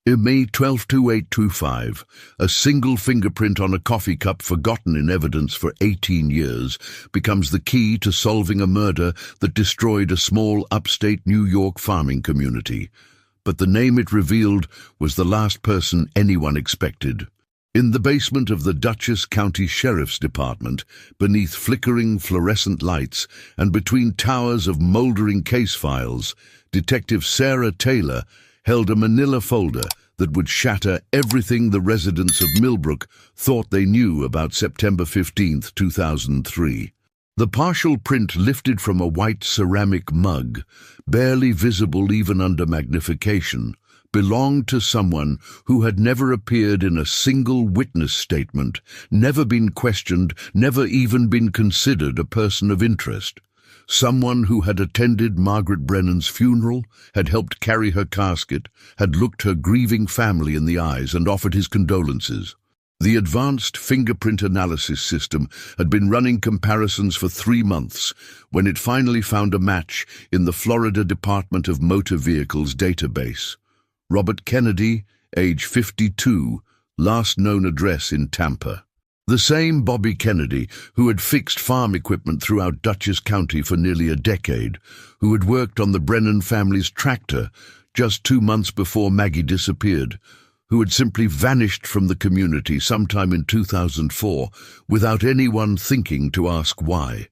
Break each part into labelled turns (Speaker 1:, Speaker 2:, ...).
Speaker 1: In May 12, 2825, a single fingerprint on a coffee cup forgotten in evidence for 18 years becomes the key to solving a murder that destroyed a small upstate New York farming community. But the name it revealed was the last person anyone expected. In the basement of the Dutchess County Sheriff's Department, beneath flickering fluorescent lights and between towers of moldering case files, Detective Sarah Taylor held a manila folder that would shatter everything the residents of Millbrook thought they knew about September 15, 2003. The partial print lifted from a white ceramic mug, barely visible even under magnification, belonged to someone who had never appeared in a single witness statement, never been questioned, never even been considered a person of interest. Someone who had attended Margaret Brennan's funeral, had helped carry her casket, had looked her grieving family in the eyes and offered his condolences. The advanced fingerprint analysis system had been running comparisons for 3 months when it finally found a match in the Florida Department of Motor Vehicles database. Robert Kennedy, age 52, last known address in Tampa. The same Bobby Kennedy who had fixed farm equipment throughout Dutchess County for nearly a decade, who had worked on the Brennan family's tractor just 2 months before Maggie disappeared, who had simply vanished from the community sometime in 2004 without anyone thinking to ask why.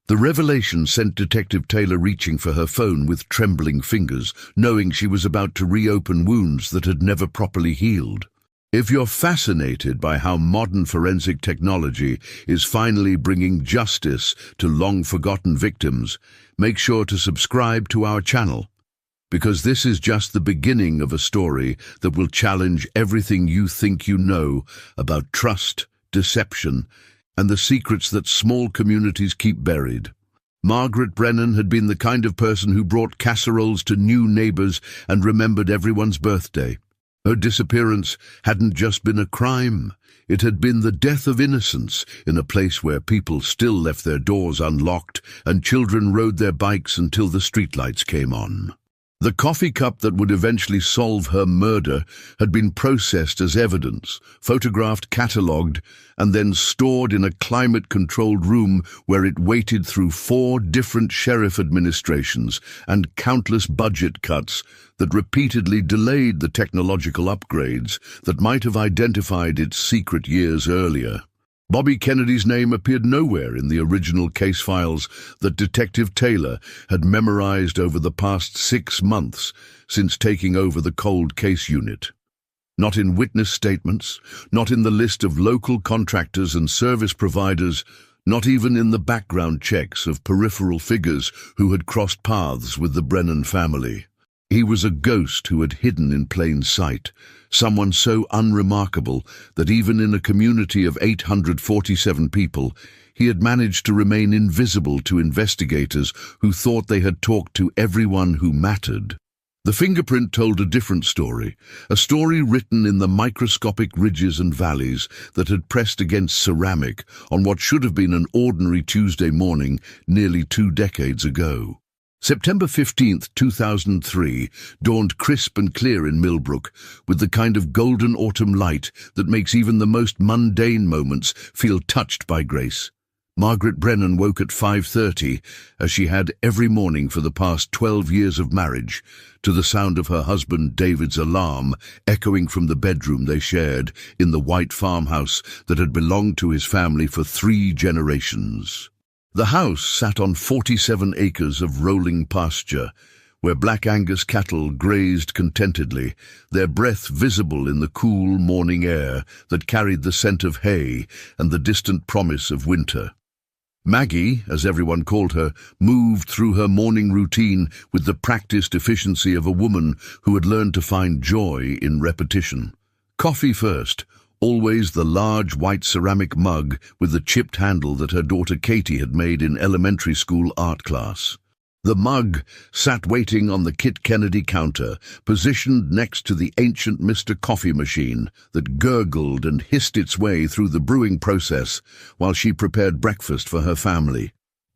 Speaker 1: The revelation sent Detective Taylor reaching for her phone with trembling fingers, knowing she was about to reopen wounds that had never properly healed. If you're fascinated by how modern forensic technology is finally bringing justice to long-forgotten victims, make sure to subscribe to our channel, because this is just the beginning of a story that will challenge everything you think you know about trust, deception, and the secrets that small communities keep buried. Margaret Brennan had been the kind of person who brought casseroles to new neighbors and remembered everyone's birthday. Her disappearance hadn't just been a crime, it had been the death of innocence in a place where people still left their doors unlocked and children rode their bikes until the streetlights came on. The coffee cup that would eventually solve her murder had been processed as evidence, photographed, catalogued, and then stored in a climate-controlled room where it waited through 4 different sheriff administrations and countless budget cuts that repeatedly delayed the technological upgrades that might have identified its secret years earlier. Bobby Kennedy's name appeared nowhere in the original case files that Detective Taylor had memorized over the past 6 months since taking over the cold case unit. Not in witness statements, not in the list of local contractors and service providers, not even in the background checks of peripheral figures who had crossed paths with the Brennan family. He was a ghost who had hidden in plain sight, someone so unremarkable that even in a community of 847 people, he had managed to remain invisible to investigators who thought they had talked to everyone who mattered. The fingerprint told a different story, a story written in the microscopic ridges and valleys that had pressed against ceramic on what should have been an ordinary Tuesday morning nearly 2 decades ago. September 15, 2003, dawned crisp and clear in Millbrook, with the kind of golden autumn light that makes even the most mundane moments feel touched by grace. Margaret Brennan woke at 5:30, as she had every morning for the past 12 years of marriage, to the sound of her husband David's alarm echoing from the bedroom they shared in the white farmhouse that had belonged to his family for 3 generations. The house sat on 47 acres of rolling pasture, where Black Angus cattle grazed contentedly, their breath visible in the cool morning air that carried the scent of hay and the distant promise of winter. Maggie, as everyone called her, moved through her morning routine with the practiced efficiency of a woman who had learned to find joy in repetition. Coffee first, always the large white ceramic mug with the chipped handle that her daughter Katie had made in elementary school art class. The mug sat waiting on the Kit Kennedy counter, positioned next to the ancient Mr. Coffee machine that gurgled and hissed its way through the brewing process while she prepared breakfast for her family.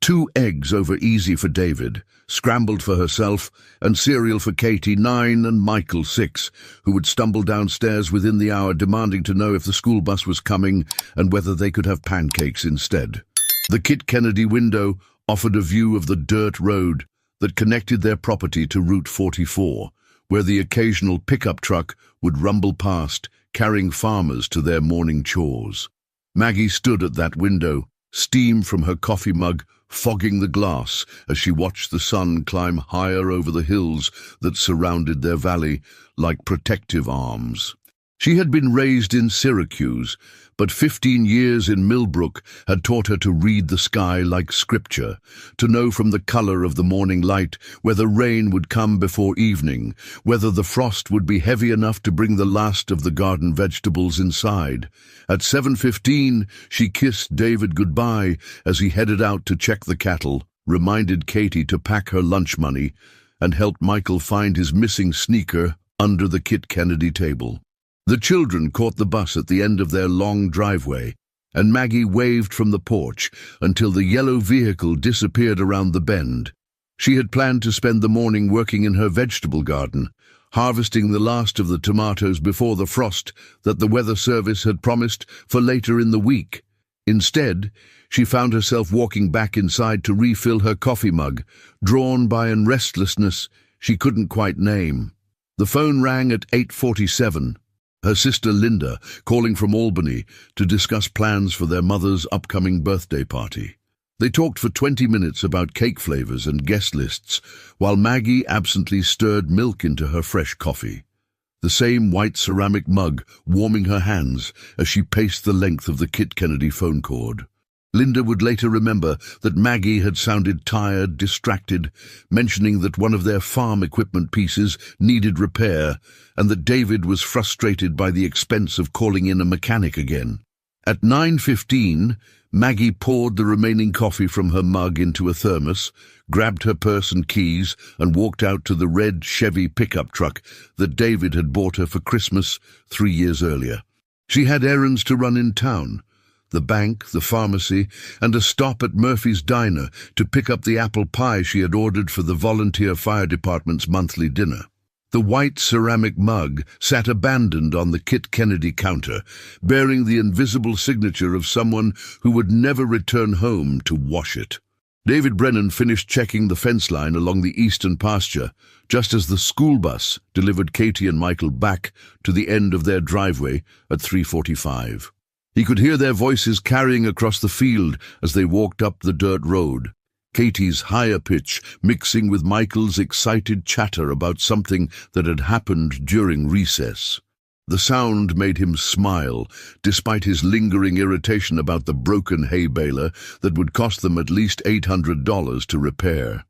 Speaker 1: 2 eggs over easy for David, scrambled for herself, and cereal for Katie, 9, and Michael, 6, who would stumble downstairs within the hour demanding to know if the school bus was coming and whether they could have pancakes instead. The Kit Kennedy window offered a view of the dirt road that connected their property to Route 44, where the occasional pickup truck would rumble past, carrying farmers to their morning chores. Maggie stood at that window, steam from her coffee mug fogging the glass as she watched the sun climb higher over the hills that surrounded their valley like protective arms. She had been raised in Syracuse, but 15 years in Millbrook had taught her to read the sky like scripture, to know from the color of the morning light whether rain would come before evening, whether the frost would be heavy enough to bring the last of the garden vegetables inside. At 7:15, she kissed David goodbye as he headed out to check the cattle, reminded Katie to pack her lunch money, and helped Michael find his missing sneaker under the Kit Kennedy table. The children caught the bus at the end of their long driveway, and Maggie waved from the porch until the yellow vehicle disappeared around the bend. She had planned to spend the morning working in her vegetable garden, harvesting the last of the tomatoes before the frost that the weather service had promised for later in the week. Instead, she found herself walking back inside to refill her coffee mug, drawn by a restlessness she couldn't quite name. The phone rang at 8:47. Her sister Linda, calling from Albany to discuss plans for their mother's upcoming birthday party. They talked for 20 minutes about cake flavors and guest lists, while Maggie absently stirred milk into her fresh coffee, the same white ceramic mug warming her hands as she paced the length of the Kit Kennedy phone cord. Linda would later remember that Maggie had sounded tired, distracted, mentioning that one of their farm equipment pieces needed repair and that David was frustrated by the expense of calling in a mechanic again. At 9:15, Maggie poured the remaining coffee from her mug into a thermos, grabbed her purse and keys, and walked out to the red Chevy pickup truck that David had bought her for Christmas 3 years earlier. She had errands to run in town, the bank, the pharmacy, and a stop at Murphy's Diner to pick up the apple pie she had ordered for the volunteer fire department's monthly dinner. The white ceramic mug sat abandoned on the Kit Kennedy counter, bearing the invisible signature of someone who would never return home to wash it. David Brennan finished checking the fence line along the eastern pasture, just as the school bus delivered Katie and Michael back to the end of their driveway at 3:45. He could hear their voices carrying across the field as they walked up the dirt road, Katie's higher pitch mixing with Michael's excited chatter about something that had happened during recess. The sound made him smile, despite his lingering irritation about the broken hay baler that would cost them at least $800 to repair.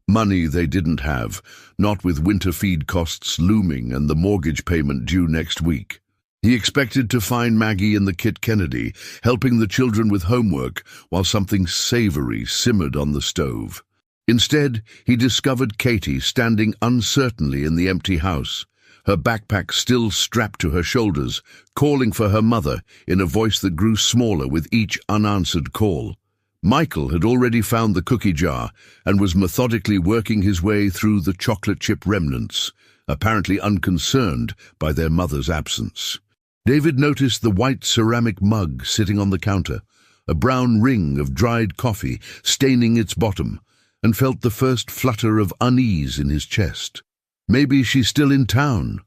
Speaker 1: Money they didn't have, not with winter feed costs looming and the mortgage payment due next week. He expected to find Maggie in the Kit Kennedy, helping the children with homework while something savory simmered on the stove. Instead, he discovered Katie standing uncertainly in the empty house, her backpack still strapped to her shoulders, calling for her mother in a voice that grew smaller with each unanswered call. Michael had already found the cookie jar and was methodically working his way through the chocolate chip remnants, apparently unconcerned by their mother's absence. David noticed the white ceramic mug sitting on the counter, a brown ring of dried coffee staining its bottom, and felt the first flutter of unease in his chest. "Maybe she's still in town,"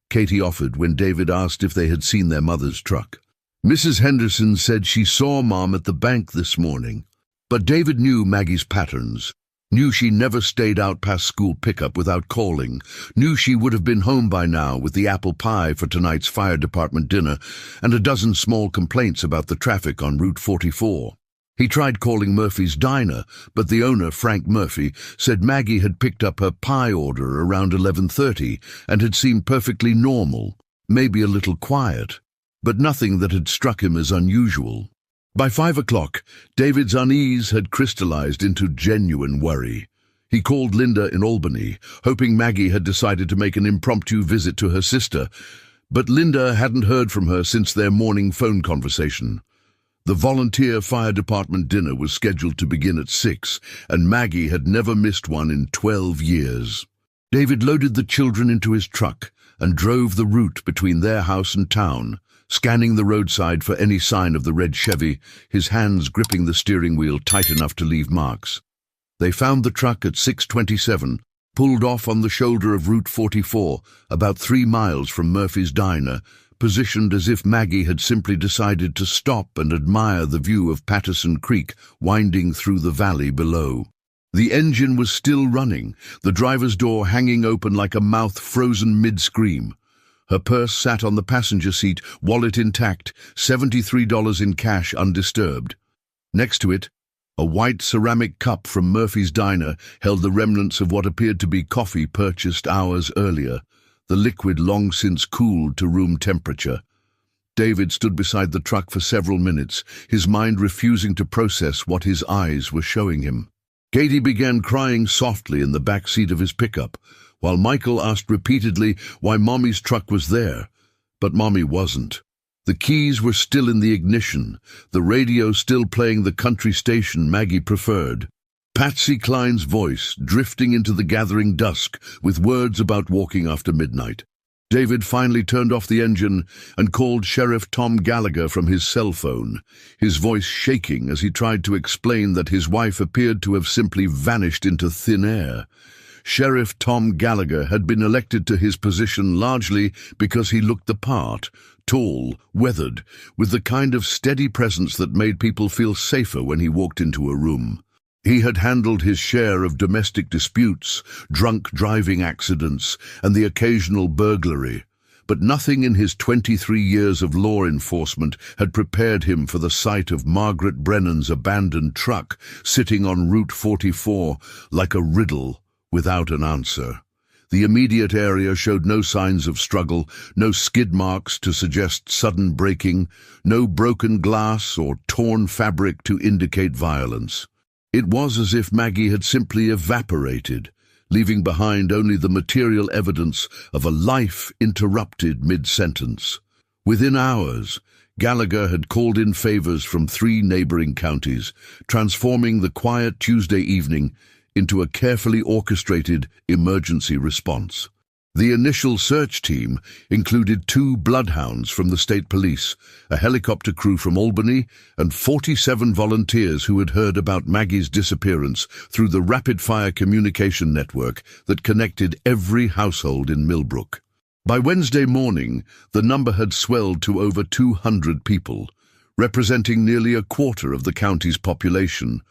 Speaker 1: Katie offered when David asked if they had seen their mother's truck. "Mrs. Henderson said she saw Mom at the bank this morning." But David knew Maggie's patterns, knew she never stayed out past school pickup without calling, knew she would have been home by now with the apple pie for tonight's fire department dinner and a dozen small complaints about the traffic on Route 44. He tried calling Murphy's Diner, but the owner, Frank Murphy, said Maggie had picked up her pie order around 11:30 and had seemed perfectly normal, maybe a little quiet, but nothing that had struck him as unusual. By 5 o'clock, David's unease had crystallized into genuine worry. He called Linda in Albany, hoping Maggie had decided to make an impromptu visit to her sister, but Linda hadn't heard from her since their morning phone conversation. The volunteer fire department dinner was scheduled to begin at 6, and Maggie had never missed one in 12 years. David loaded the children into his truck and drove the route between their house and town, scanning the roadside for any sign of the red Chevy, his hands gripping the steering wheel tight enough to leave marks. They found the truck at 6:27, pulled off on the shoulder of Route 44, about 3 miles from Murphy's Diner, positioned as if Maggie had simply decided to stop and admire the view of Patterson Creek winding through the valley below. The engine was still running, the driver's door hanging open like a mouth frozen mid-scream. Her purse sat on the passenger seat, wallet intact, $73 in cash undisturbed. Next to it, a white ceramic cup from Murphy's Diner held the remnants of what appeared to be coffee purchased hours earlier, the liquid long since cooled to room temperature. David stood beside the truck for several minutes, his mind refusing to process what his eyes were showing him. Katie began crying softly in the back seat of his pickup, while Michael asked repeatedly why Mommy's truck was there, but Mommy wasn't. The keys were still in the ignition, the radio still playing the country station Maggie preferred. Patsy Cline's voice drifting into the gathering dusk with words about walking after midnight. David finally turned off the engine and called Sheriff Tom Gallagher from his cell phone, his voice shaking as he tried to explain that his wife appeared to have simply vanished into thin air. Sheriff Tom Gallagher had been elected to his position largely because he looked the part, tall, weathered, with the kind of steady presence that made people feel safer when he walked into a room. He had handled his share of domestic disputes, drunk driving accidents, and the occasional burglary, but nothing in his 23 years of law enforcement had prepared him for the sight of Margaret Brennan's abandoned truck sitting on Route 44 like a riddle without an answer. The immediate area showed no signs of struggle, no skid marks to suggest sudden braking, no broken glass or torn fabric to indicate violence. It was as if Maggie had simply evaporated, leaving behind only the material evidence of a life interrupted mid-sentence. Within hours, Gallagher had called in favors from 3 neighboring counties, transforming the quiet Tuesday evening into a carefully orchestrated emergency response. The initial search team included 2 bloodhounds from the state police, a helicopter crew from Albany, and 47 volunteers who had heard about Maggie's disappearance through the rapid-fire communication network that connected every household in Millbrook. By Wednesday morning, the number had swelled to over 200 people, representing nearly a quarter of the county's population,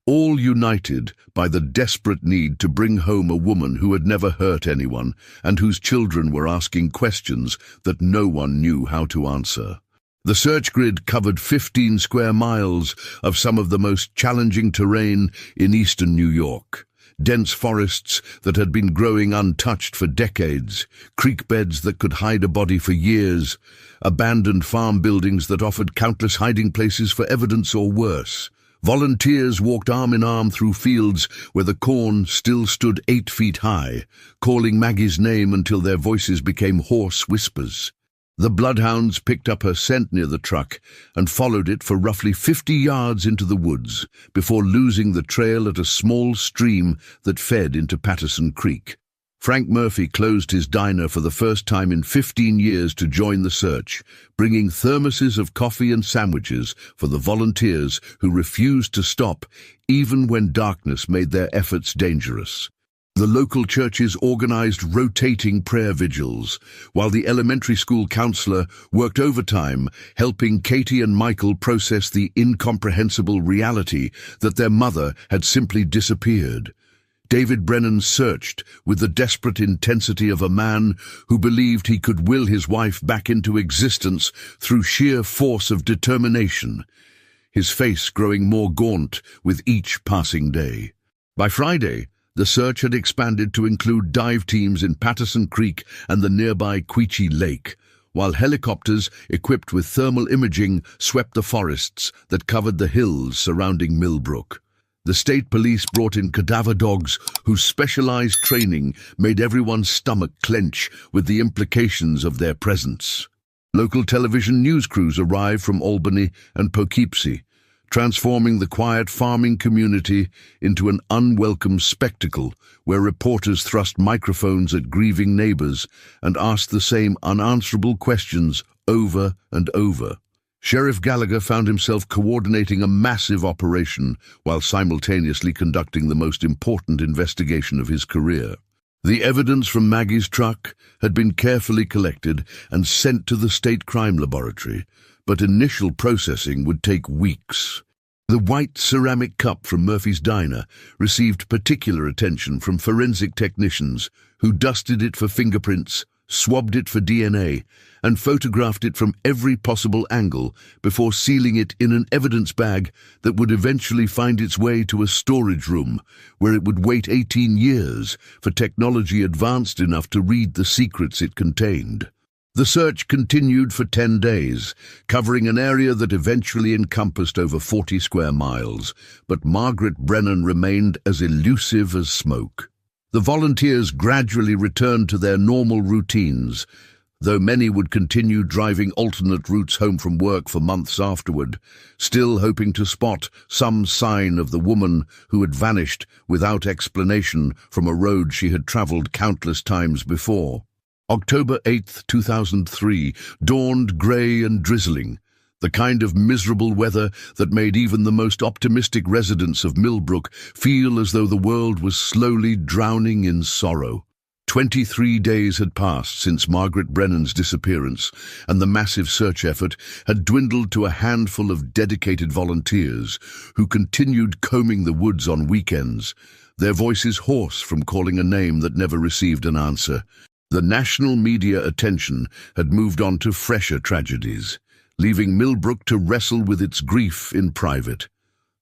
Speaker 1: all united by the desperate need to bring home a woman who had never hurt anyone and whose children were asking questions that no one knew how to answer. The search grid covered 15 square miles of some of the most challenging terrain in eastern New York. Dense forests that had been growing untouched for decades, creek beds that could hide a body for years, abandoned farm buildings that offered countless hiding places for evidence or worse. Volunteers walked arm in arm through fields where the corn still stood 8 feet high, calling Maggie's name until their voices became hoarse whispers. The bloodhounds picked up her scent near the truck and followed it for roughly 50 yards into the woods before losing the trail at a small stream that fed into Patterson Creek. Frank Murphy closed his diner for the first time in 15 years to join the search, bringing thermoses of coffee and sandwiches for the volunteers who refused to stop even when darkness made their efforts dangerous. The local churches organized rotating prayer vigils, while the elementary school counselor worked overtime, helping Katie and Michael process the incomprehensible reality that their mother had simply disappeared. David Brennan searched with the desperate intensity of a man who believed he could will his wife back into existence through sheer force of determination, his face growing more gaunt with each passing day. By Friday, the search had expanded to include dive teams in Patterson Creek and the nearby Queechee Lake, while helicopters equipped with thermal imaging swept the forests that covered the hills surrounding Millbrook. The state police brought in cadaver dogs whose specialized training made everyone's stomach clench with the implications of their presence. Local television news crews arrived from Albany and Poughkeepsie, transforming the quiet farming community into an unwelcome spectacle where reporters thrust microphones at grieving neighbors and asked the same unanswerable questions over and over. Sheriff Gallagher found himself coordinating a massive operation while simultaneously conducting the most important investigation of his career. The evidence from Maggie's truck had been carefully collected and sent to the state crime laboratory, but initial processing would take weeks. The white ceramic cup from Murphy's Diner received particular attention from forensic technicians who dusted it for fingerprints, swabbed it for DNA, and photographed it from every possible angle before sealing it in an evidence bag that would eventually find its way to a storage room where it would wait 18 years for technology advanced enough to read the secrets it contained. The search continued for 10 days, covering an area that eventually encompassed over 40 square miles, but Margaret Brennan remained as elusive as smoke. The volunteers gradually returned to their normal routines, though many would continue driving alternate routes home from work for months afterward, still hoping to spot some sign of the woman who had vanished without explanation from a road she had traveled countless times before. October 8, 2003, dawned grey and drizzling, the kind of miserable weather that made even the most optimistic residents of Millbrook feel as though the world was slowly drowning in sorrow. 23 days had passed since Margaret Brennan's disappearance, and the massive search effort had dwindled to a handful of dedicated volunteers who continued combing the woods on weekends, their voices hoarse from calling a name that never received an answer. The national media attention had moved on to fresher tragedies, leaving Millbrook to wrestle with its grief in private,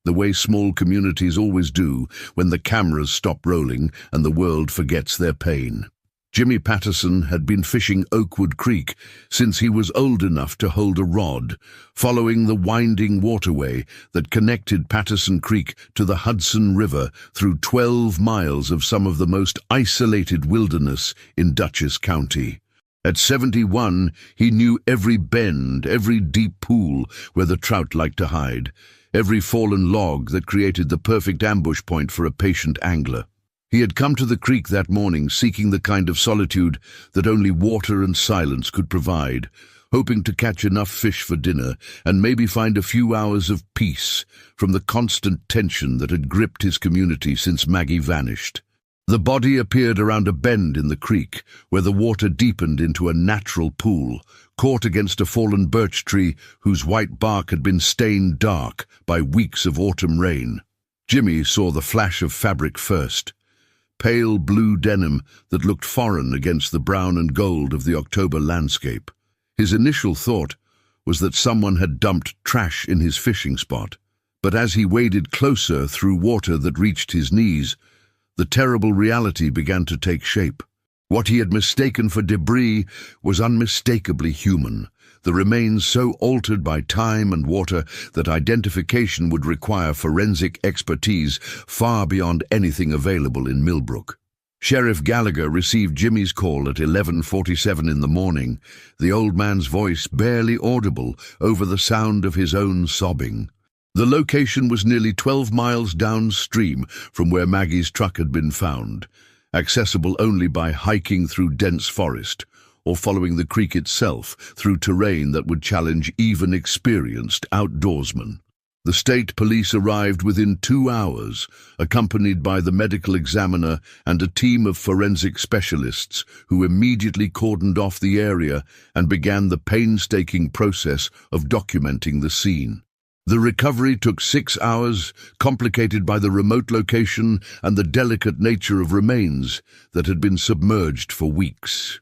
Speaker 1: the way small communities always do when the cameras stop rolling and the world forgets their pain. Jimmy Patterson had been fishing Oakwood Creek since he was old enough to hold a rod, following the winding waterway that connected Patterson Creek to the Hudson River through 12 miles of some of the most isolated wilderness in Dutchess County. At 71, he knew every bend, every deep pool where the trout liked to hide, every fallen log that created the perfect ambush point for a patient angler. He had come to the creek that morning seeking the kind of solitude that only water and silence could provide, hoping to catch enough fish for dinner and maybe find a few hours of peace from the constant tension that had gripped his community since Maggie vanished. The body appeared around a bend in the creek, where the water deepened into a natural pool, caught against a fallen birch tree whose white bark had been stained dark by weeks of autumn rain. Jimmy saw the flash of fabric first, pale blue denim that looked foreign against the brown and gold of the October landscape. His initial thought was that someone had dumped trash in his fishing spot, but as he waded closer through water that reached his knees, the terrible reality began to take shape. What he had mistaken for debris was unmistakably human, the remains so altered by time and water that identification would require forensic expertise far beyond anything available in Millbrook. Sheriff Gallagher received Jimmy's call at 11:47 in the morning, the old man's voice barely audible over the sound of his own sobbing. The location was nearly 12 miles downstream from where Maggie's truck had been found, accessible only by hiking through dense forest or following the creek itself through terrain that would challenge even experienced outdoorsmen. The state police arrived within 2 hours, accompanied by the medical examiner and a team of forensic specialists who immediately cordoned off the area and began the painstaking process of documenting the scene. The recovery took 6 hours, complicated by the remote location and the delicate nature of remains that had been submerged for weeks.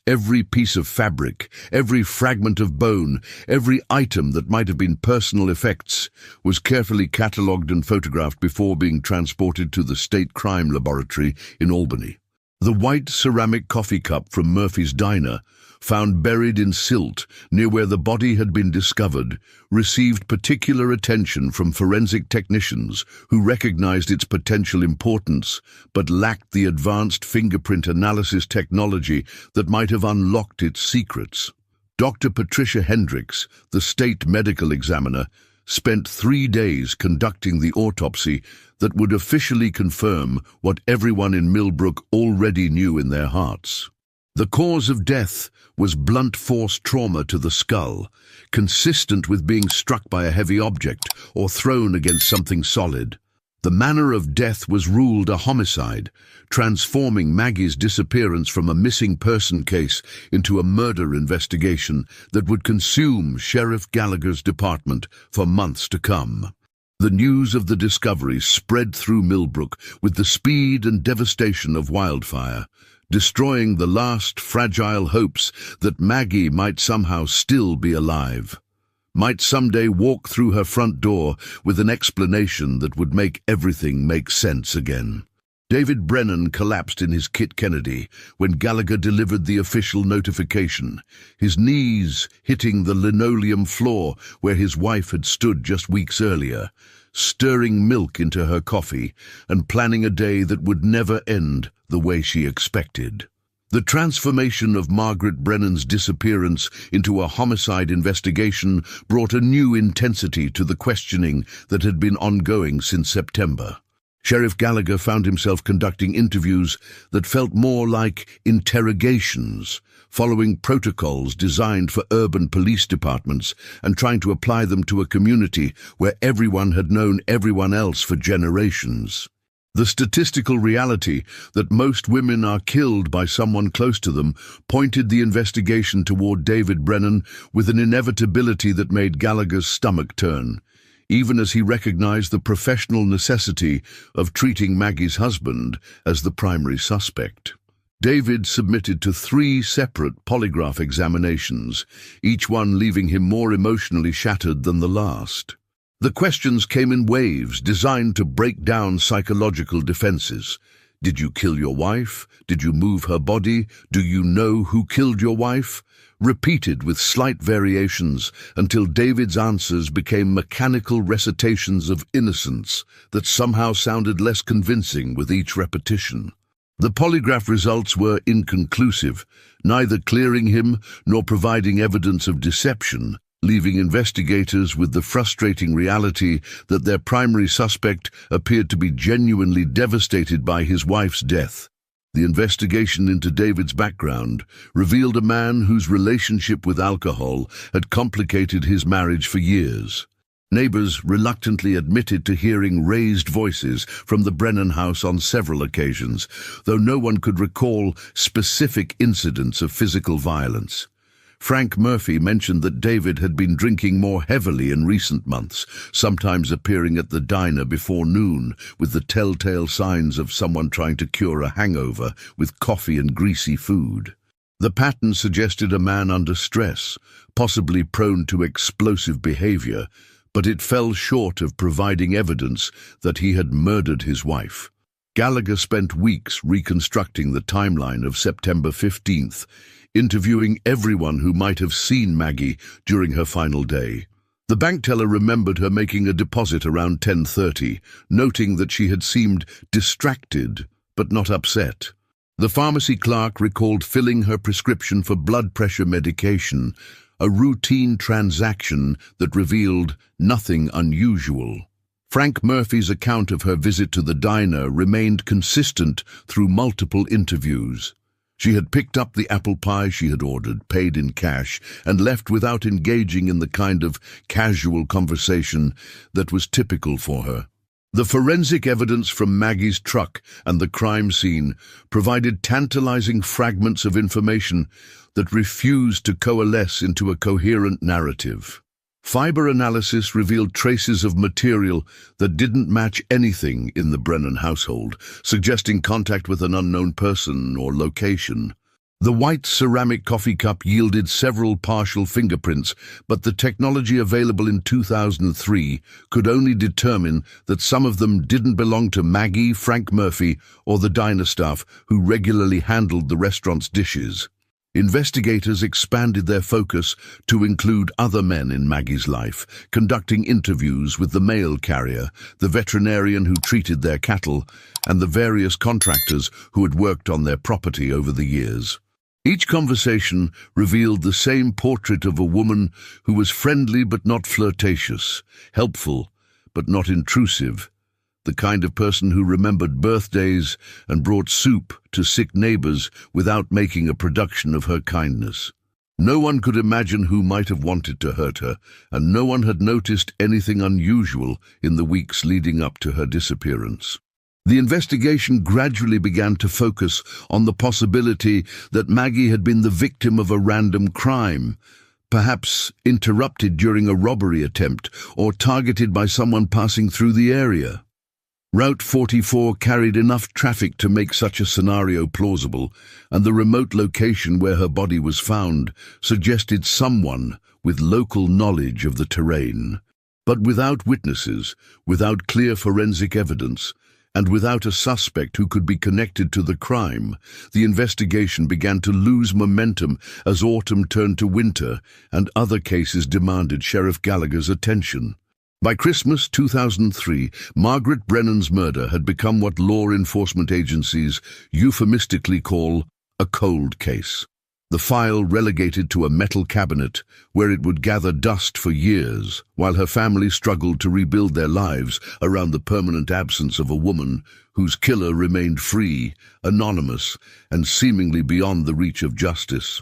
Speaker 1: Every piece of fabric, every fragment of bone, every item that might have been personal effects was carefully catalogued and photographed before being transported to the State Crime Laboratory in Albany. The white ceramic coffee cup from Murphy's Diner, found buried in silt near where the body had been discovered, received particular attention from forensic technicians who recognized its potential importance but lacked the advanced fingerprint analysis technology that might have unlocked its secrets. Dr. Patricia Hendricks, the state medical examiner, spent 3 days conducting the autopsy that would officially confirm what everyone in Millbrook already knew in their hearts. The cause of death was blunt force trauma to the skull, consistent with being struck by a heavy object or thrown against something solid. The manner of death was ruled a homicide, transforming Maggie's disappearance from a missing person case into a murder investigation that would consume Sheriff Gallagher's department for months to come. The news of the discovery spread through Millbrook with the speed and devastation of wildfire, destroying the last fragile hopes that Maggie might somehow still be alive, might someday walk through her front door with an explanation that would make everything make sense again. David Brennan collapsed in his Kit Kennedy when Gallagher delivered the official notification, his knees hitting the linoleum floor where his wife had stood just weeks earlier, stirring milk into her coffee and planning a day that would never end the way she expected. The transformation of Margaret Brennan's disappearance into a homicide investigation brought a new intensity to the questioning that had been ongoing since September. Sheriff Gallagher found himself conducting interviews that felt more like interrogations, following protocols designed for urban police departments and trying to apply them to a community where everyone had known everyone else for generations. The statistical reality that most women are killed by someone close to them pointed the investigation toward David Brennan with an inevitability that made Gallagher's stomach turn, even as he recognized the professional necessity of treating Maggie's husband as the primary suspect. David submitted to 3 separate polygraph examinations, each one leaving him more emotionally shattered than the last. The questions came in waves designed to break down psychological defenses. Did you kill your wife? Did you move her body? Do you know who killed your wife? Repeated with slight variations until David's answers became mechanical recitations of innocence that somehow sounded less convincing with each repetition. The polygraph results were inconclusive, neither clearing him nor providing evidence of deception, leaving investigators with the frustrating reality that their primary suspect appeared to be genuinely devastated by his wife's death. The investigation into David's background revealed a man whose relationship with alcohol had complicated his marriage for years. Neighbors reluctantly admitted to hearing raised voices from the Brennan house on several occasions, though no one could recall specific incidents of physical violence. Frank Murphy mentioned that David had been drinking more heavily in recent months, sometimes appearing at the diner before noon with the telltale signs of someone trying to cure a hangover with coffee and greasy food. The pattern suggested a man under stress, possibly prone to explosive behavior, but it fell short of providing evidence that he had murdered his wife. Gallagher spent weeks reconstructing the timeline of September 15th, interviewing everyone who might have seen Maggie during her final day. The bank teller remembered her making a deposit around 10:30, noting that she had seemed distracted but not upset. The pharmacy clerk recalled filling her prescription for blood pressure medication, a routine transaction that revealed nothing unusual. Frank Murphy's account of her visit to the diner remained consistent through multiple interviews. She had picked up the apple pie she had ordered, paid in cash, and left without engaging in the kind of casual conversation that was typical for her. The forensic evidence from Maggie's truck and the crime scene provided tantalizing fragments of information that refused to coalesce into a coherent narrative. Fiber analysis revealed traces of material that didn't match anything in the Brennan household, suggesting contact with an unknown person or location. The white ceramic coffee cup yielded several partial fingerprints, but the technology available in 2003 could only determine that some of them didn't belong to Maggie, Frank Murphy, or the diner staff who regularly handled the restaurant's dishes. Investigators expanded their focus to include other men in Maggie's life, conducting interviews with the mail carrier, the veterinarian who treated their cattle, and the various contractors who had worked on their property over the years. Each conversation revealed the same portrait of a woman who was friendly but not flirtatious, helpful but not intrusive, the kind of person who remembered birthdays and brought soup to sick neighbors without making a production of her kindness. No one could imagine who might have wanted to hurt her, and no one had noticed anything unusual in the weeks leading up to her disappearance. The investigation gradually began to focus on the possibility that Maggie had been the victim of a random crime, perhaps interrupted during a robbery attempt or targeted by someone passing through the area. Route 44 carried enough traffic to make such a scenario plausible, and the remote location where her body was found suggested someone with local knowledge of the terrain. But without witnesses, without clear forensic evidence, and without a suspect who could be connected to the crime, the investigation began to lose momentum as autumn turned to winter and other cases demanded Sheriff Gallagher's attention. By Christmas 2003, Margaret Brennan's murder had become what law enforcement agencies euphemistically call a cold case. The file relegated to a metal cabinet where it would gather dust for years, while her family struggled to rebuild their lives around the permanent absence of a woman whose killer remained free, anonymous, and seemingly beyond the reach of justice.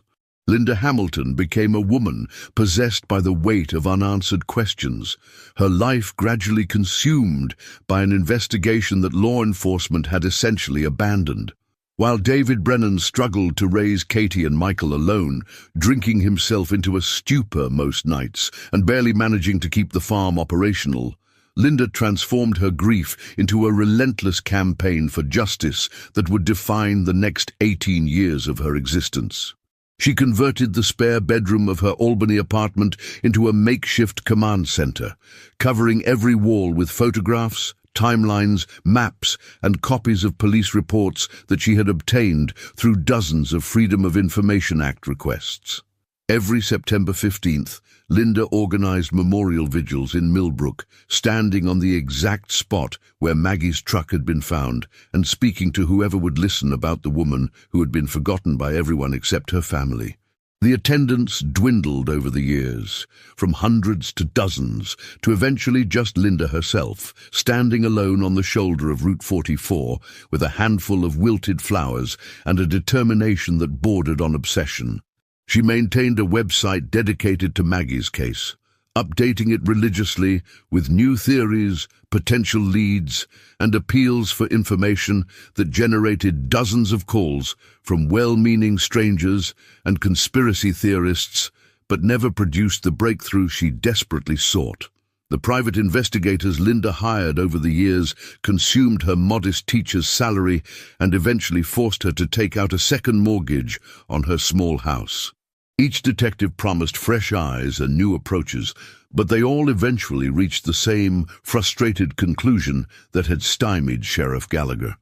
Speaker 1: Linda Hamilton became a woman possessed by the weight of unanswered questions, her life gradually consumed by an investigation that law enforcement had essentially abandoned. While David Brennan struggled to raise Katie and Michael alone, drinking himself into a stupor most nights and barely managing to keep the farm operational, Linda transformed her grief into a relentless campaign for justice that would define the next 18 years of her existence. She converted the spare bedroom of her Albany apartment into a makeshift command center, covering every wall with photographs, timelines, maps, and copies of police reports that she had obtained through dozens of Freedom of Information Act requests. Every September 15th, Linda organized memorial vigils in Millbrook, standing on the exact spot where Maggie's truck had been found and speaking to whoever would listen about the woman who had been forgotten by everyone except her family. The attendance dwindled over the years, from hundreds to dozens, to eventually just Linda herself, standing alone on the shoulder of Route 44 with a handful of wilted flowers and a determination that bordered on obsession. She maintained a website dedicated to Maggie's case, updating it religiously with new theories, potential leads, and appeals for information that generated dozens of calls from well-meaning strangers and conspiracy theorists, but never produced the breakthrough she desperately sought. The private investigators Linda hired over the years consumed her modest teacher's salary and eventually forced her to take out a second mortgage on her small house. Each detective promised fresh eyes and new approaches, but they all eventually reached the same frustrated conclusion that had stymied Sheriff Gallagher.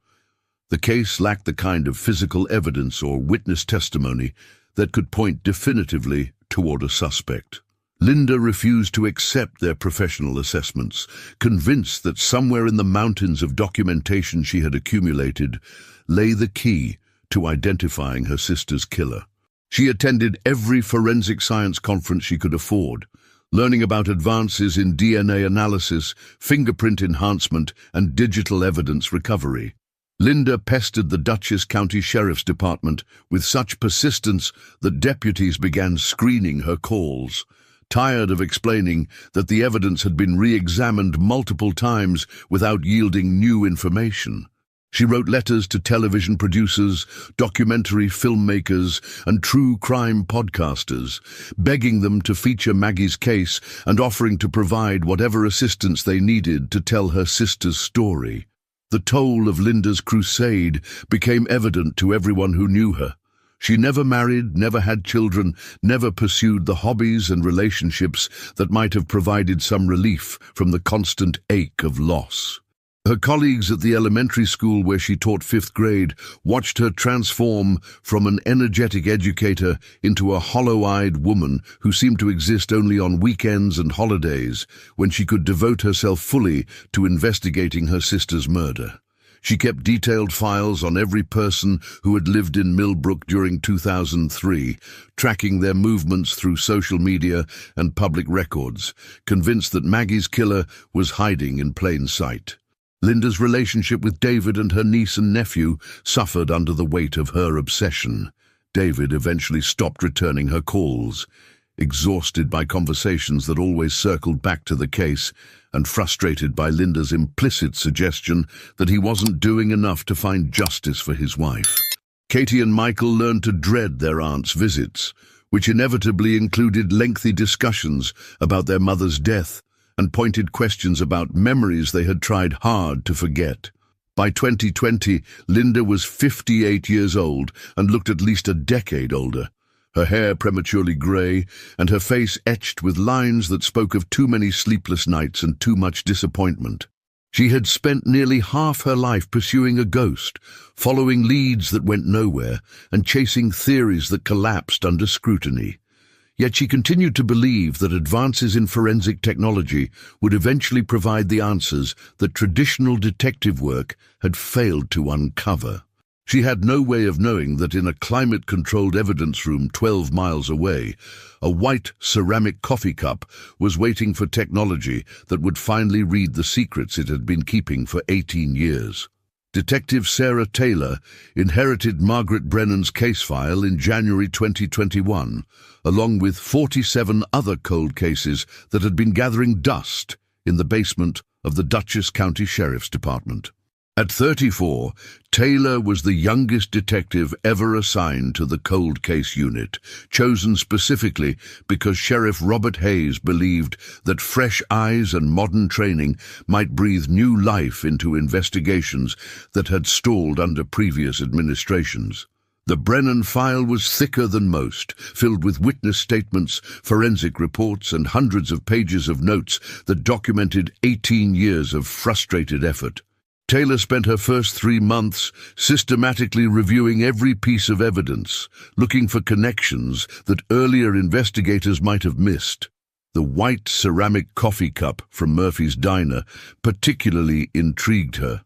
Speaker 1: The case lacked the kind of physical evidence or witness testimony that could point definitively toward a suspect. Linda refused to accept their professional assessments, convinced that somewhere in the mountains of documentation she had accumulated lay the key to identifying her sister's killer. She attended every forensic science conference she could afford, learning about advances in DNA analysis, fingerprint enhancement, and digital evidence recovery. Linda pestered the Dutchess County Sheriff's Department with such persistence that deputies began screening her calls. Tired of explaining that the evidence had been re-examined multiple times without yielding new information, she wrote letters to television producers, documentary filmmakers, and true crime podcasters, begging them to feature Maggie's case and offering to provide whatever assistance they needed to tell her sister's story. The toll of Linda's crusade became evident to everyone who knew her. She never married, never had children, never pursued the hobbies and relationships that might have provided some relief from the constant ache of loss. Her colleagues at the elementary school where she taught 5th grade watched her transform from an energetic educator into a hollow-eyed woman who seemed to exist only on weekends and holidays when she could devote herself fully to investigating her sister's murder. She kept detailed files on every person who had lived in Millbrook during 2003, tracking their movements through social media and public records, convinced that Maggie's killer was hiding in plain sight. Linda's relationship with David and her niece and nephew suffered under the weight of her obsession. David eventually stopped returning her calls. Exhausted by conversations that always circled back to the case, and frustrated by Linda's implicit suggestion that he wasn't doing enough to find justice for his wife, Katie and Michael learned to dread their aunt's visits, which inevitably included lengthy discussions about their mother's death and pointed questions about memories they had tried hard to forget. By 2020, Linda was 58 years old and looked at least a decade older. Her hair prematurely grey, and her face etched with lines that spoke of too many sleepless nights and too much disappointment. She had spent nearly half her life pursuing a ghost, following leads that went nowhere, and chasing theories that collapsed under scrutiny. Yet she continued to believe that advances in forensic technology would eventually provide the answers that traditional detective work had failed to uncover. She had no way of knowing that in a climate-controlled evidence room 12 miles away, a white ceramic coffee cup was waiting for technology that would finally read the secrets it had been keeping for 18 years. Detective Sarah Taylor inherited Margaret Brennan's case file in January 2021, along with 47 other cold cases that had been gathering dust in the basement of the Dutchess County Sheriff's Department. At 34, Taylor was the youngest detective ever assigned to the cold case unit, chosen specifically because Sheriff Robert Hayes believed that fresh eyes and modern training might breathe new life into investigations that had stalled under previous administrations. The Brennan file was thicker than most, filled with witness statements, forensic reports, and hundreds of pages of notes that documented 18 years of frustrated effort. Taylor spent her first 3 months systematically reviewing every piece of evidence, looking for connections that earlier investigators might have missed. The white ceramic coffee cup from Murphy's Diner particularly intrigued her.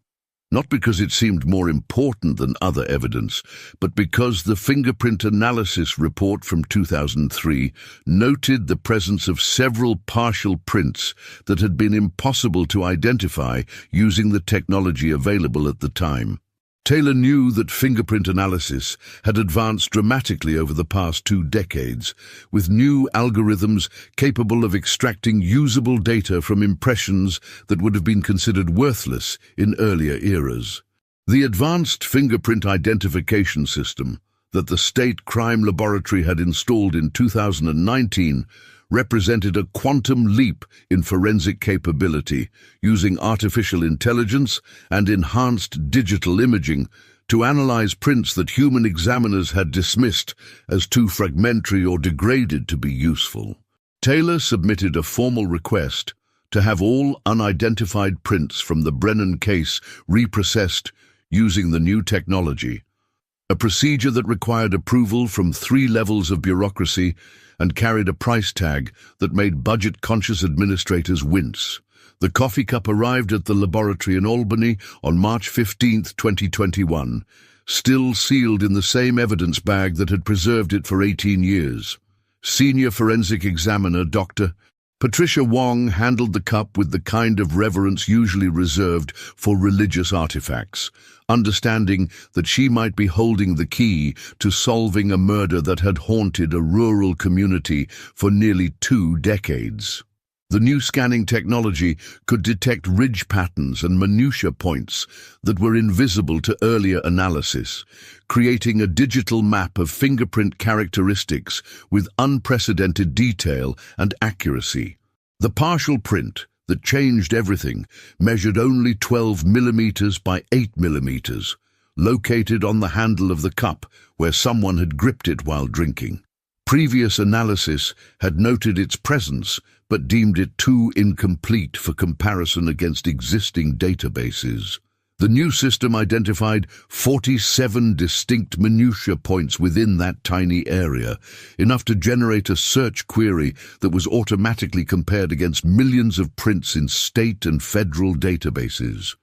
Speaker 1: Not because it seemed more important than other evidence, but because the fingerprint analysis report from 2003 noted the presence of several partial prints that had been impossible to identify using the technology available at the time. Taylor knew that fingerprint analysis had advanced dramatically over the past 2 decades, with new algorithms capable of extracting usable data from impressions that would have been considered worthless in earlier eras. The advanced fingerprint identification system that the State Crime Laboratory had installed in 2019 represented a quantum leap in forensic capability, using artificial intelligence and enhanced digital imaging to analyze prints that human examiners had dismissed as too fragmentary or degraded to be useful. Taylor submitted a formal request to have all unidentified prints from the Brennan case reprocessed using the new technology, a procedure that required approval from 3 levels of bureaucracy and carried a price tag that made budget-conscious administrators wince. The coffee cup arrived at the laboratory in Albany on March 15, 2021, still sealed in the same evidence bag that had preserved it for 18 years. Senior forensic examiner Dr. Patricia Wong handled the cup with the kind of reverence usually reserved for religious artifacts, understanding that she might be holding the key to solving a murder that had haunted a rural community for nearly 2 decades. The new scanning technology could detect ridge patterns and minutiae points that were invisible to earlier analysis, creating a digital map of fingerprint characteristics with unprecedented detail and accuracy. The partial print that changed everything measured only 12 millimeters by 8 millimeters, located on the handle of the cup where someone had gripped it while drinking. Previous analysis had noted its presence but deemed it too incomplete for comparison against existing databases. The new system identified 47 distinct minutiae points within that tiny area, enough to generate a search query that was automatically compared against millions of prints in state and federal databases.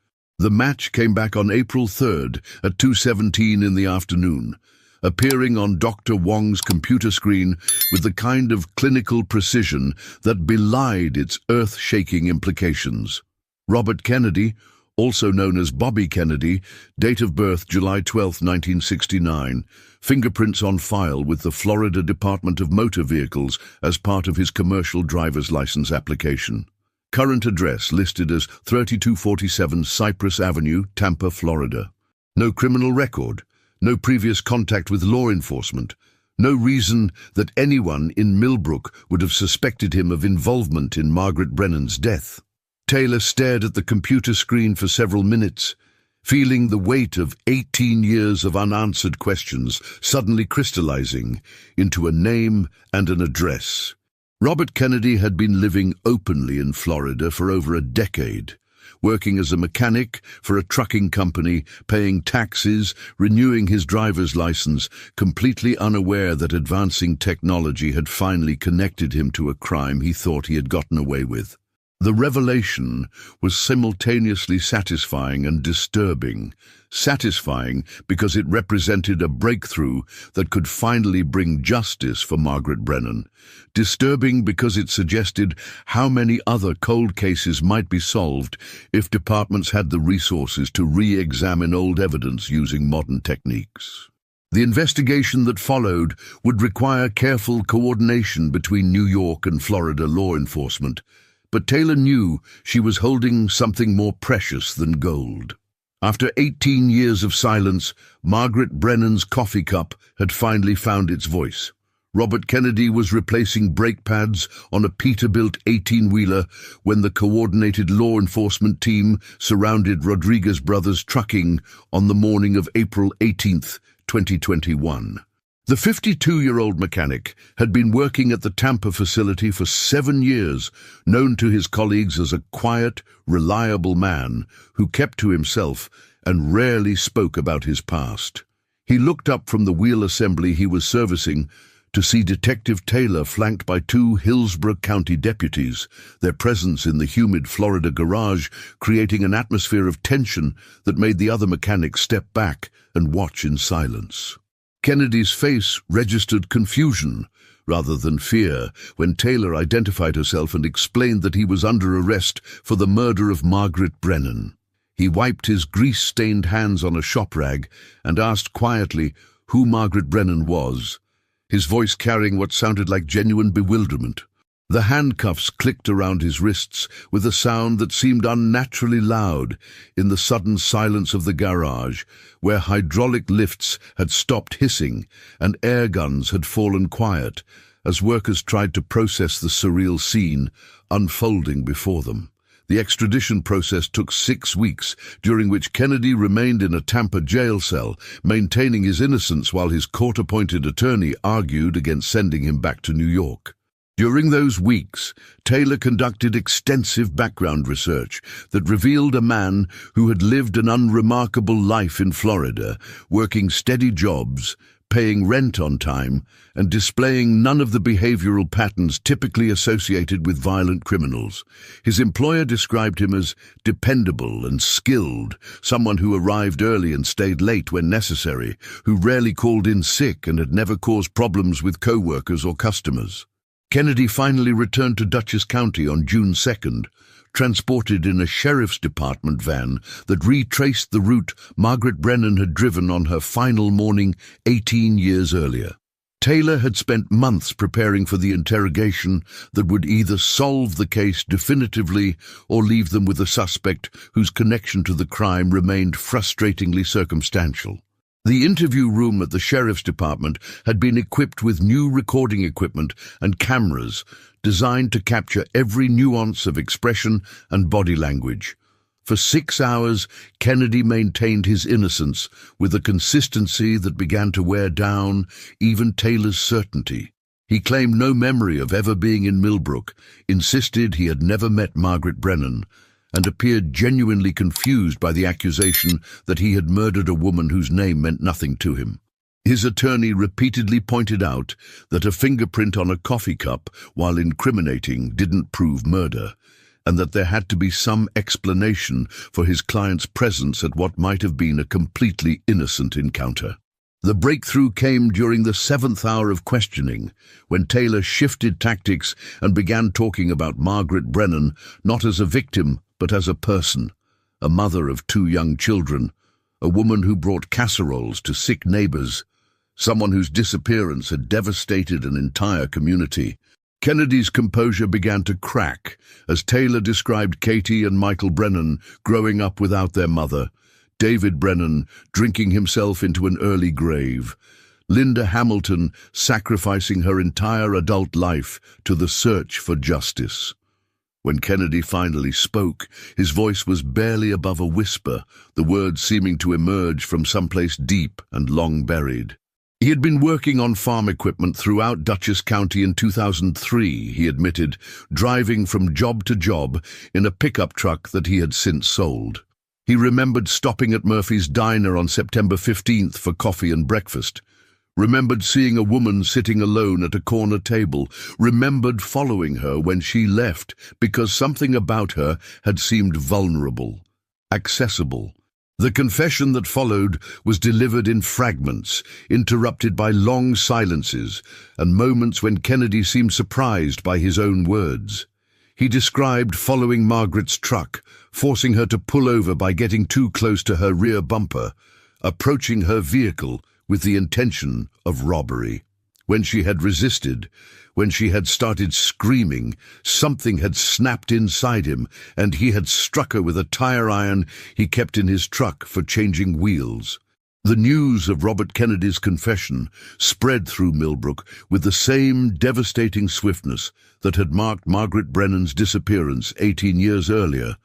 Speaker 1: The match came back on April 3rd at 2:17 in the afternoon, appearing on Dr. Wong's computer screen with the kind of clinical precision that belied its earth-shaking implications. Robert Kennedy, also known as Bobby Kennedy, date of birth July 12, 1969, fingerprints on file with the Florida Department of Motor Vehicles as part of his commercial driver's license application. Current address listed as 3247 Cypress Avenue, Tampa, Florida. No criminal record, no previous contact with law enforcement, no reason that anyone in Millbrook would have suspected him of involvement in Margaret Brennan's death. Taylor stared at the computer screen for several minutes, feeling the weight of 18 years of unanswered questions suddenly crystallizing into a name and an address. Robert Kennedy had been living openly in Florida for over a decade, working as a mechanic for a trucking company, paying taxes, renewing his driver's license, completely unaware that advancing technology had finally connected him to a crime he thought he had gotten away with. The revelation was simultaneously satisfying and disturbing. Satisfying because it represented a breakthrough that could finally bring justice for Margaret Brennan. Disturbing because it suggested how many other cold cases might be solved if departments had the resources to re-examine old evidence using modern techniques. The investigation that followed would require careful coordination between New York and Florida law enforcement, but Taylor knew she was holding something more precious than gold. After 18 years of silence, Margaret Brennan's coffee cup had finally found its voice. Robert Kennedy was replacing brake pads on a Peterbilt 18-wheeler when the coordinated law enforcement team surrounded Rodriguez Brothers Trucking on the morning of April 18, 2021. The 52-year-old mechanic had been working at the Tampa facility for 7 years, known to his colleagues as a quiet, reliable man who kept to himself and rarely spoke about his past. He looked up from the wheel assembly he was servicing to see Detective Taylor flanked by 2 Hillsborough County deputies, their presence in the humid Florida garage creating an atmosphere of tension that made the other mechanics step back and watch in silence. Kennedy's face registered confusion rather than fear when Taylor identified herself and explained that he was under arrest for the murder of Margaret Brennan. He wiped his grease-stained hands on a shop rag and asked quietly who Margaret Brennan was, his voice carrying what sounded like genuine bewilderment. The handcuffs clicked around his wrists with a sound that seemed unnaturally loud in the sudden silence of the garage, where hydraulic lifts had stopped hissing and air guns had fallen quiet as workers tried to process the surreal scene unfolding before them. The extradition process took 6 weeks, during which Kennedy remained in a Tampa jail cell, maintaining his innocence while his court-appointed attorney argued against sending him back to New York. During those weeks, Taylor conducted extensive background research that revealed a man who had lived an unremarkable life in Florida, working steady jobs, paying rent on time, and displaying none of the behavioral patterns typically associated with violent criminals. His employer described him as dependable and skilled, someone who arrived early and stayed late when necessary, who rarely called in sick and had never caused problems with co-workers or customers. Kennedy finally returned to Dutchess County on June 2nd, transported in a sheriff's department van that retraced the route Margaret Brennan had driven on her final morning 18 years earlier. Taylor had spent months preparing for the interrogation that would either solve the case definitively or leave them with a suspect whose connection to the crime remained frustratingly circumstantial. The interview room at the sheriff's department had been equipped with new recording equipment and cameras designed to capture every nuance of expression and body language. For 6 hours, Kennedy maintained his innocence with a consistency that began to wear down even Taylor's certainty. He claimed no memory of ever being in Millbrook, insisted he had never met Margaret Brennan, and appeared genuinely confused by the accusation that he had murdered a woman whose name meant nothing to him. His attorney repeatedly pointed out that a fingerprint on a coffee cup, while incriminating, didn't prove murder, and that there had to be some explanation for his client's presence at what might have been a completely innocent encounter. The breakthrough came during the 7th hour of questioning, when Taylor shifted tactics and began talking about Margaret Brennan not as a victim but as a person, a mother of 2 young children, a woman who brought casseroles to sick neighbors, someone whose disappearance had devastated an entire community. Kennedy's composure began to crack as Taylor described Katie and Michael Brennan growing up without their mother, David Brennan drinking himself into an early grave, Linda Hamilton sacrificing her entire adult life to the search for justice. When Kennedy finally spoke, his voice was barely above a whisper, the words seeming to emerge from someplace deep and long buried. He had been working on farm equipment throughout Dutchess County in 2003, he admitted, driving from job to job in a pickup truck that he had since sold. He remembered stopping at Murphy's Diner on September 15th for coffee and breakfast, remembered seeing a woman sitting alone at a corner table, remembered following her when she left because something about her had seemed vulnerable, accessible. The confession that followed was delivered in fragments, interrupted by long silences and moments when Kennedy seemed surprised by his own words. He described following Margaret's truck, forcing her to pull over by getting too close to her rear bumper, approaching her vehicle with the intention of robbery. When she had resisted, when she had started screaming, something had snapped inside him, and he had struck her with a tire iron he kept in his truck for changing wheels. The news of Robert Kennedy's confession spread through Millbrook with the same devastating swiftness that had marked Margaret Brennan's disappearance 18 years earlier.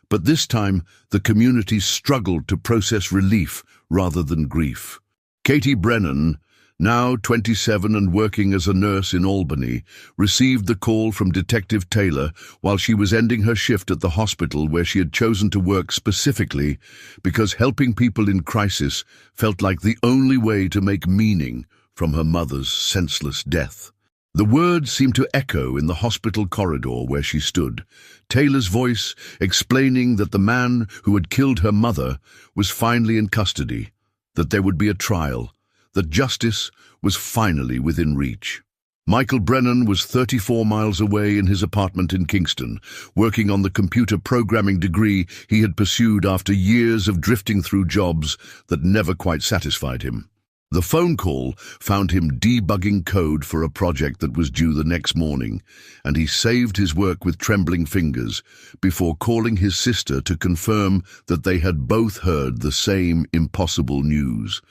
Speaker 1: But this time, the community struggled to process relief rather than grief. Katie Brennan, now 27 and working as a nurse in Albany, received the call from Detective Taylor while she was ending her shift at the hospital where she had chosen to work specifically because helping people in crisis felt like the only way to make meaning from her mother's senseless death. The words seemed to echo in the hospital corridor where she stood, Taylor's voice explaining that the man who had killed her mother was finally in custody, that there would be a trial, that justice was finally within reach. Michael Brennan was 34 miles away in his apartment in Kingston, working on the computer programming degree he had pursued after years of drifting through jobs that never quite satisfied him. The phone call found him debugging code for a project that was due the next morning, and he saved his work with trembling fingers before calling his sister to confirm that they had both heard the same impossible news.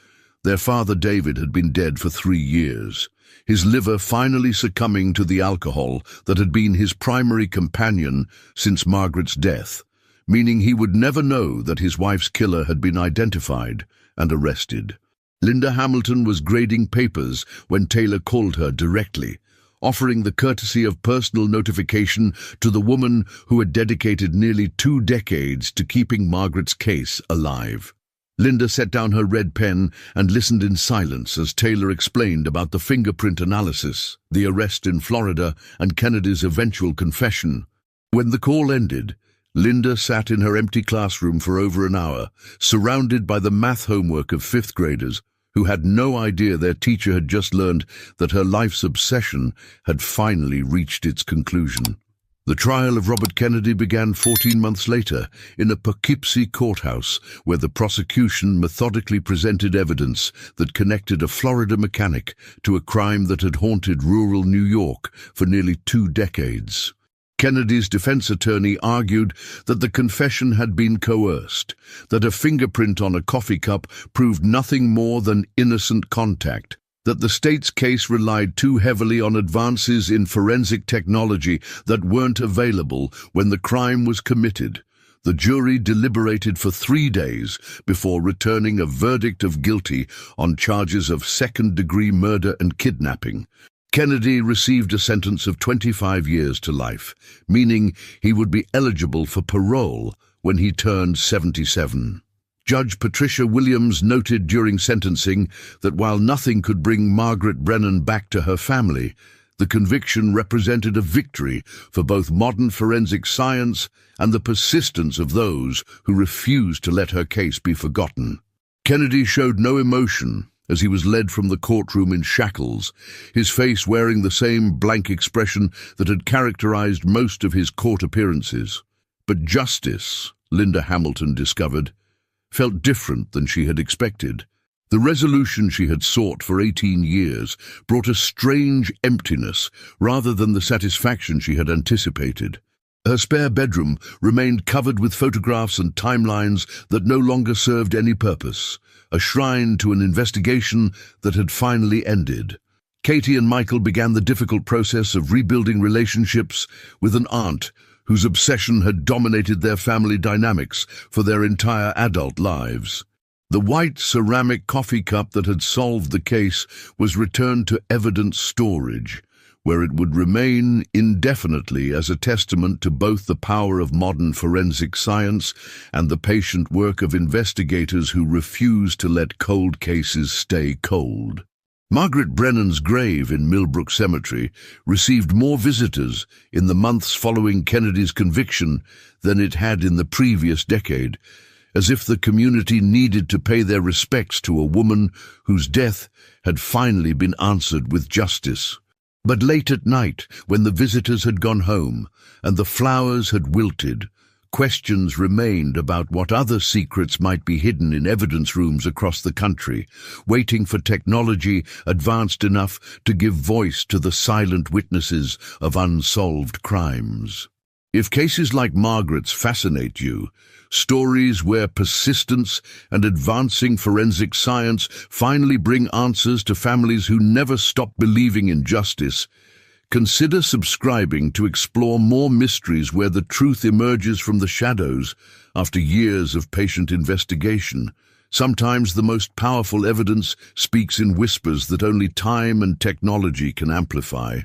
Speaker 1: Their father David had been dead for 3 years, his liver finally succumbing to the alcohol that had been his primary companion since Margaret's death, meaning he would never know that his wife's killer had been identified and arrested. Linda Hamilton was grading papers when Taylor called her directly, offering the courtesy of personal notification to the woman who had dedicated nearly 2 decades to keeping Margaret's case alive. Linda set down her red pen and listened in silence as Taylor explained about the fingerprint analysis, the arrest in Florida, and Kennedy's eventual confession. When the call ended, Linda sat in her empty classroom for over an hour, surrounded by the math homework of 5th graders who had no idea their teacher had just learned that her life's obsession had finally reached its conclusion. The trial of Robert Kennedy began 14 months later in a Poughkeepsie courthouse where the prosecution methodically presented evidence that connected a Florida mechanic to a crime that had haunted rural New York for nearly 2 decades. Kennedy's defense attorney argued that the confession had been coerced, that a fingerprint on a coffee cup proved nothing more than innocent contact, that the state's case relied too heavily on advances in forensic technology that weren't available when the crime was committed. The jury deliberated for 3 days before returning a verdict of guilty on charges of second-degree murder and kidnapping. Kennedy received a sentence of 25 years to life, meaning he would be eligible for parole when he turned 77. Judge Patricia Williams noted during sentencing that while nothing could bring Margaret Brennan back to her family, The conviction represented a victory for both modern forensic science and the persistence of those who refused to let her case be forgotten. Kennedy showed no emotion as he was led from the courtroom in shackles, his face wearing the same blank expression that had characterized most of his court appearances. But justice, Linda Hamilton discovered, felt different than she had expected. The resolution she had sought for 18 years brought a strange emptiness rather than the satisfaction she had anticipated. Her spare bedroom remained covered with photographs and timelines that no longer served any purpose, a shrine to an investigation that had finally ended. Katie and Michael began the difficult process of rebuilding relationships with an aunt whose obsession had dominated their family dynamics for their entire adult lives. The white ceramic coffee cup that had solved the case was returned to evidence storage, where it would remain indefinitely as a testament to both the power of modern forensic science and the patient work of investigators who refused to let cold cases stay cold. Margaret Brennan's grave in Millbrook Cemetery received more visitors in the months following Kennedy's conviction than it had in the previous decade, as if the community needed to pay their respects to a woman whose death had finally been answered with justice. But late at night, when the visitors had gone home and the flowers had wilted, questions remained about what other secrets might be hidden in evidence rooms across the country, waiting for technology advanced enough to give voice to the silent witnesses of unsolved crimes. If cases like Margaret's fascinate you, stories where persistence and advancing forensic science finally bring answers to families who never stop believing in justice, consider subscribing to explore more mysteries where the truth emerges from the shadows after years of patient investigation. Sometimes the most powerful evidence speaks in whispers that only time and technology can amplify.